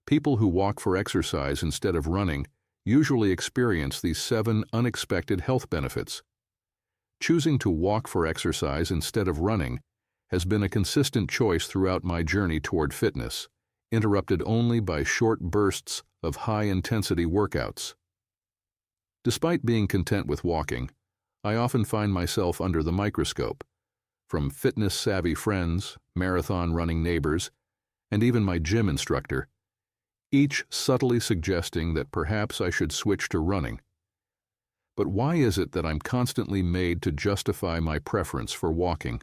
People who walk for exercise instead of running usually experience these 7 unexpected health benefits. Choosing to walk for exercise instead of running has been a consistent choice throughout my journey toward fitness, interrupted only by short bursts of high-intensity workouts. Despite being content with walking, I often find myself under the microscope, from fitness-savvy friends, marathon-running neighbors, and even my gym instructor, each subtly suggesting that perhaps I should switch to running. But why is it that I'm constantly made to justify my preference for walking?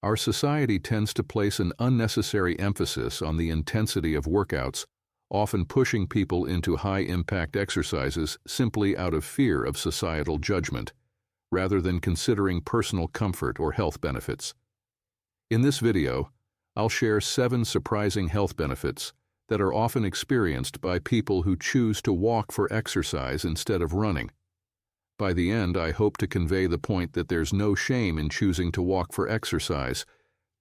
Our society tends to place an unnecessary emphasis on the intensity of workouts, often pushing people into high-impact exercises simply out of fear of societal judgment, rather than considering personal comfort or health benefits. In this video, I'll share 7 surprising health benefits that are often experienced by people who choose to walk for exercise instead of running. By the end, I hope to convey the point that there's no shame in choosing to walk for exercise,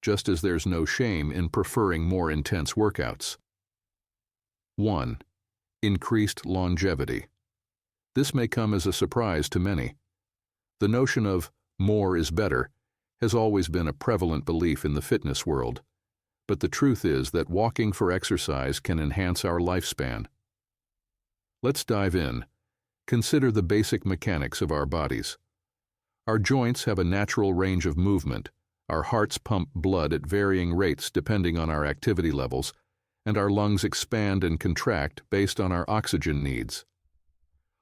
just as there's no shame in preferring more intense workouts. 1. Increased longevity. This may come as a surprise to many. The notion of more is better has always been a prevalent belief in the fitness world, but the truth is that walking for exercise can enhance our lifespan. Let's dive in. Consider the basic mechanics of our bodies. Our joints have a natural range of movement, our hearts pump blood at varying rates depending on our activity levels, and our lungs expand and contract based on our oxygen needs.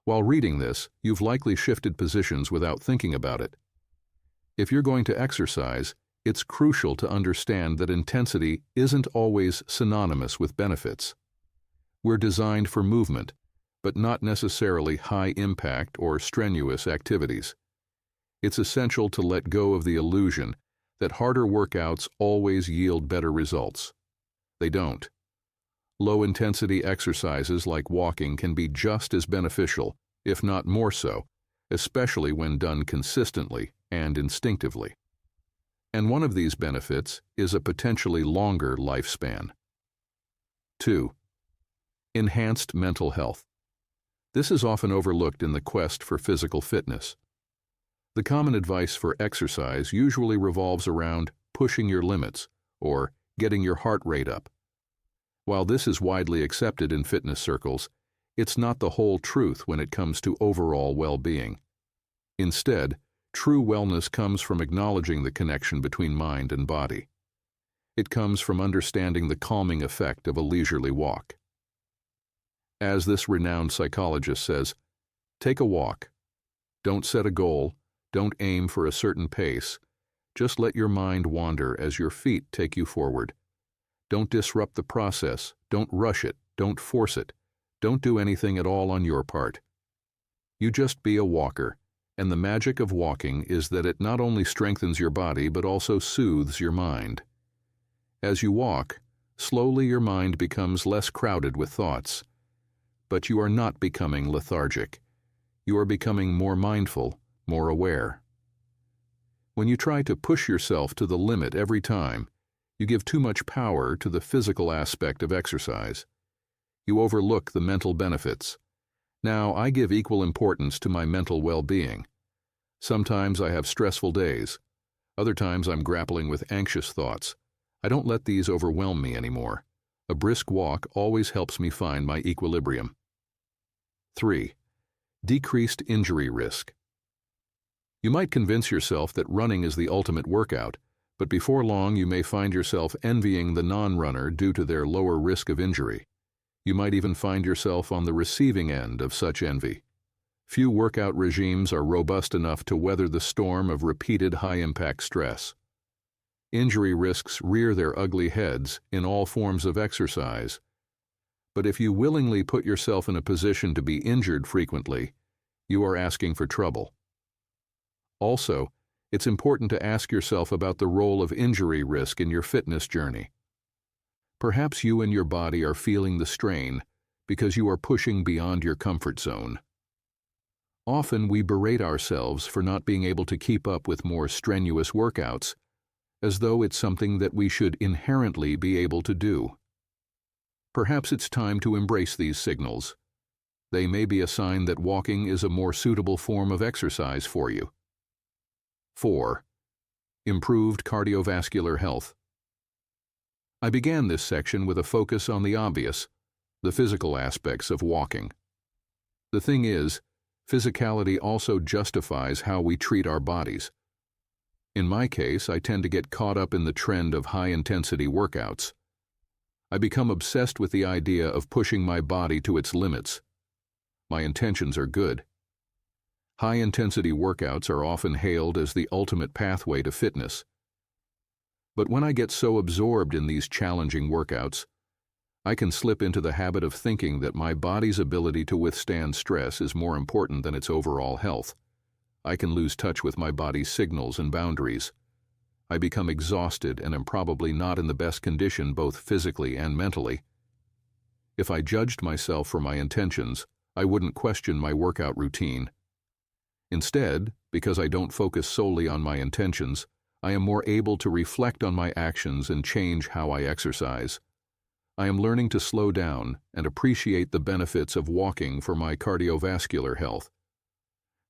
While reading this, you've likely shifted positions without thinking about it. If you're going to exercise, it's crucial to understand that intensity isn't always synonymous with benefits. We're designed for movement, but not necessarily high-impact or strenuous activities. It's essential to let go of the illusion that harder workouts always yield better results. They don't. Low-intensity exercises like walking can be just as beneficial, if not more so, especially when done consistently and instinctively. And one of these benefits is a potentially longer lifespan. 2. Enhanced mental health. This is often overlooked in the quest for physical fitness. The common advice for exercise usually revolves around pushing your limits or getting your heart rate up. While this is widely accepted in fitness circles, it's not the whole truth when it comes to overall well-being. Instead, true wellness comes from acknowledging the connection between mind and body. It comes from understanding the calming effect of a leisurely walk. As this renowned psychologist says, take a walk. Don't set a goal, don't aim for a certain pace. Just let your mind wander as your feet take you forward. Don't disrupt the process, don't rush it, don't force it, don't do anything at all on your part. You just be a walker, and the magic of walking is that it not only strengthens your body but also soothes your mind. As you walk, slowly your mind becomes less crowded with thoughts. But you are not becoming lethargic. You are becoming more mindful, more aware. When you try to push yourself to the limit every time, you give too much power to the physical aspect of exercise. You overlook the mental benefits. Now, I give equal importance to my mental well-being. Sometimes I have stressful days. Other times I'm grappling with anxious thoughts. I don't let these overwhelm me anymore. A brisk walk always helps me find my equilibrium. 3. Decreased injury risk. You might convince yourself that running is the ultimate workout, but before long you may find yourself envying the non-runner due to their lower risk of injury. You might even find yourself on the receiving end of such envy. Few workout regimes are robust enough to weather the storm of repeated high-impact stress. Injury risks rear their ugly heads in all forms of exercise. But if you willingly put yourself in a position to be injured frequently, you are asking for trouble. Also, it's important to ask yourself about the role of injury risk in your fitness journey. Perhaps you and your body are feeling the strain because you are pushing beyond your comfort zone. Often we berate ourselves for not being able to keep up with more strenuous workouts, as though it's something that we should inherently be able to do. Perhaps it's time to embrace these signals. They may be a sign that walking is a more suitable form of exercise for you. 4. Improved cardiovascular health. I began this section with a focus on the obvious, the physical aspects of walking. The thing is, physicality also justifies how we treat our bodies. In my case, I tend to get caught up in the trend of high-intensity workouts. I become obsessed with the idea of pushing my body to its limits. My intentions are good. High-intensity workouts are often hailed as the ultimate pathway to fitness. But when I get so absorbed in these challenging workouts, I can slip into the habit of thinking that my body's ability to withstand stress is more important than its overall health. I can lose touch with my body's signals and boundaries. I become exhausted and am probably not in the best condition both physically and mentally. If I judged myself for my intentions, I wouldn't question my workout routine. Instead, because I don't focus solely on my intentions, I am more able to reflect on my actions and change how I exercise. I am learning to slow down and appreciate the benefits of walking for my cardiovascular health.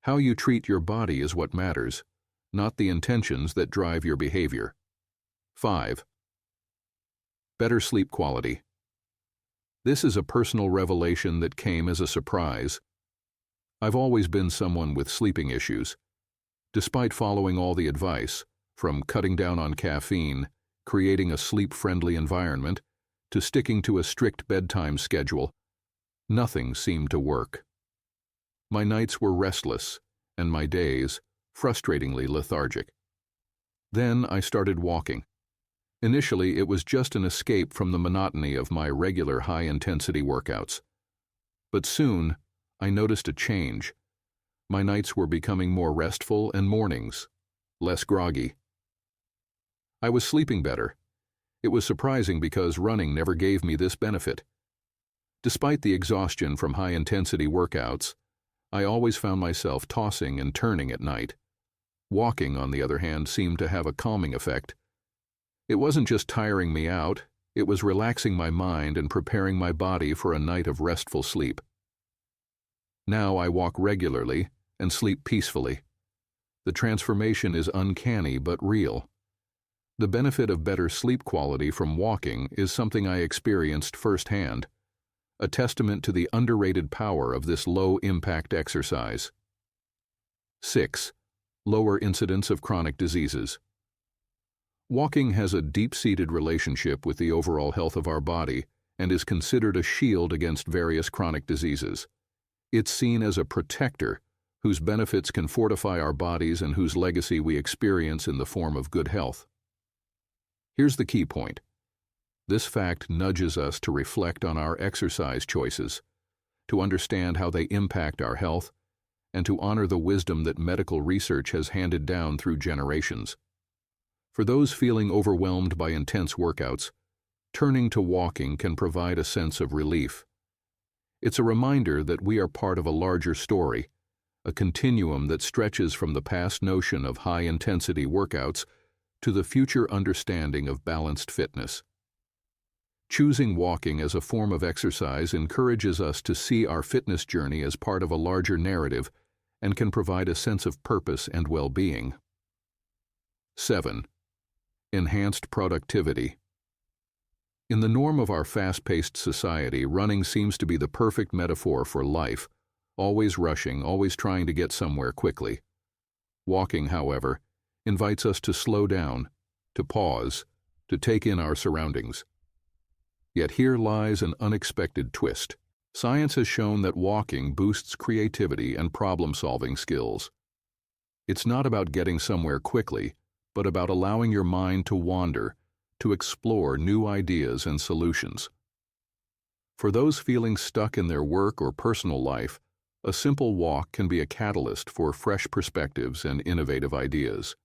How you treat your body is what matters, not the intentions that drive your behavior. 5. Better sleep quality. This is a personal revelation that came as a surprise. I've always been someone with sleeping issues. Despite following all the advice, from cutting down on caffeine, creating a sleep-friendly environment, to sticking to a strict bedtime schedule, nothing seemed to work. My nights were restless, and my days frustratingly lethargic. Then I started walking. Initially, it was just an escape from the monotony of my regular high-intensity workouts. But soon, I noticed a change. My nights were becoming more restful and mornings less groggy. I was sleeping better. It was surprising because running never gave me this benefit. Despite the exhaustion from high-intensity workouts, I always found myself tossing and turning at night. Walking, on the other hand, seemed to have a calming effect. It wasn't just tiring me out, it was relaxing my mind and preparing my body for a night of restful sleep. Now I walk regularly and sleep peacefully. The transformation is uncanny but real. The benefit of better sleep quality from walking is something I experienced firsthand, a testament to the underrated power of this low-impact exercise. 6. Lower incidence of chronic diseases. Walking has a deep-seated relationship with the overall health of our body and is considered a shield against various chronic diseases. It's seen as a protector whose benefits can fortify our bodies and whose legacy we experience in the form of good health. Here's the key point. This fact nudges us to reflect on our exercise choices, to understand how they impact our health, and to honor the wisdom that medical research has handed down through generations. For those feeling overwhelmed by intense workouts, turning to walking can provide a sense of relief. It's a reminder that we are part of a larger story, a continuum that stretches from the past notion of high-intensity workouts to the future understanding of balanced fitness. Choosing walking as a form of exercise encourages us to see our fitness journey as part of a larger narrative and can provide a sense of purpose and well-being. 7. Enhanced productivity. In the norm of our fast-paced society, running seems to be the perfect metaphor for life, always rushing, always trying to get somewhere quickly. Walking, however, invites us to slow down, to pause, to take in our surroundings. Yet here lies an unexpected twist. Science has shown that walking boosts creativity and problem-solving skills. It's not about getting somewhere quickly, but about allowing your mind to wander, to explore new ideas and solutions. For those feeling stuck in their work or personal life, a simple walk can be a catalyst for fresh perspectives and innovative ideas.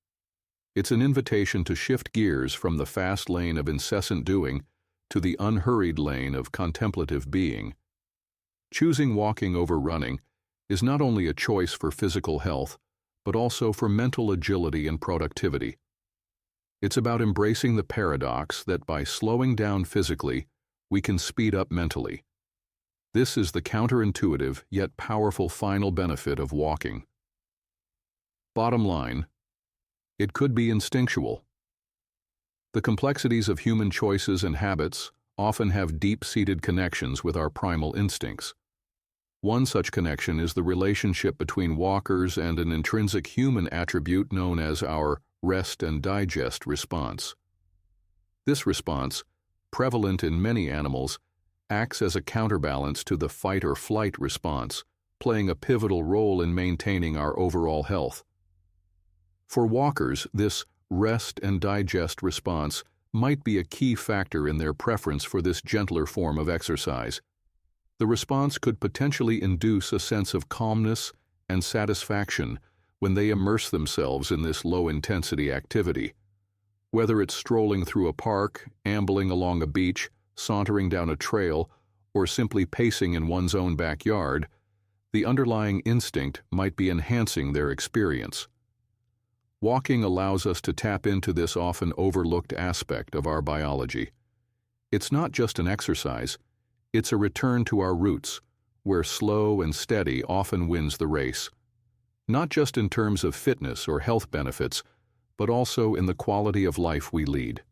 It's an invitation to shift gears from the fast lane of incessant doing to the unhurried lane of contemplative being. Choosing walking over running is not only a choice for physical health, but also for mental agility and productivity. It's about embracing the paradox that by slowing down physically, we can speed up mentally. This is the counterintuitive yet powerful final benefit of walking. Bottom line, it could be instinctual. The complexities of human choices and habits often have deep-seated connections with our primal instincts. One such connection is the relationship between walkers and an intrinsic human attribute known as our rest and digest response. This response, prevalent in many animals, acts as a counterbalance to the fight or flight response, playing a pivotal role in maintaining our overall health. For walkers, this rest and digest response might be a key factor in their preference for this gentler form of exercise. The response could potentially induce a sense of calmness and satisfaction when they immerse themselves in this low-intensity activity. Whether it's strolling through a park, ambling along a beach, sauntering down a trail, or simply pacing in one's own backyard, the underlying instinct might be enhancing their experience. Walking allows us to tap into this often overlooked aspect of our biology. It's not just an exercise, it's a return to our roots, where slow and steady often wins the race. Not just in terms of fitness or health benefits, but also in the quality of life we lead.